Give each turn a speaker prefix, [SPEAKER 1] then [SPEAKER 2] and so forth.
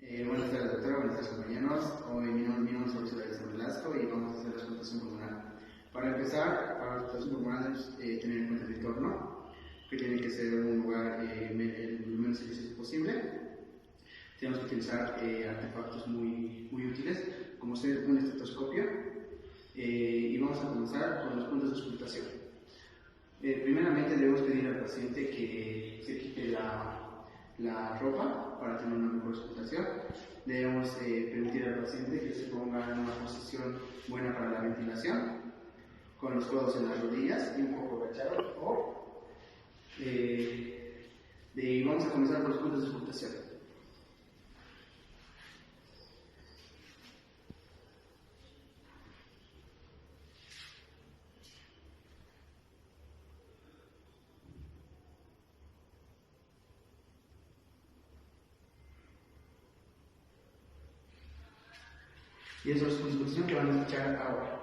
[SPEAKER 1] Buenas tardes, doctora. Buenas tardes, compañeros. Hoy mi nombre es José Velasco y vamos a hacer la explotación pulmonar. Para empezar, para la explotación pulmonar debemos tener en cuenta el entorno, que tiene que ser un lugar el menos silencioso posible. Tenemos que utilizar artefactos muy útiles, como ser un estetoscopio, y vamos a comenzar con los puntos de auscultación. Primeramente debemos pedir al paciente que se quite la ropa para tener una mejor auscultación. Debemos permitir al paciente que se ponga en una posición buena para la ventilación, con los codos en las rodillas y un poco agachado. Vamos a comenzar con los puntos de auscultación. Y esos son los puntos de auscultación que van a escuchar ahora.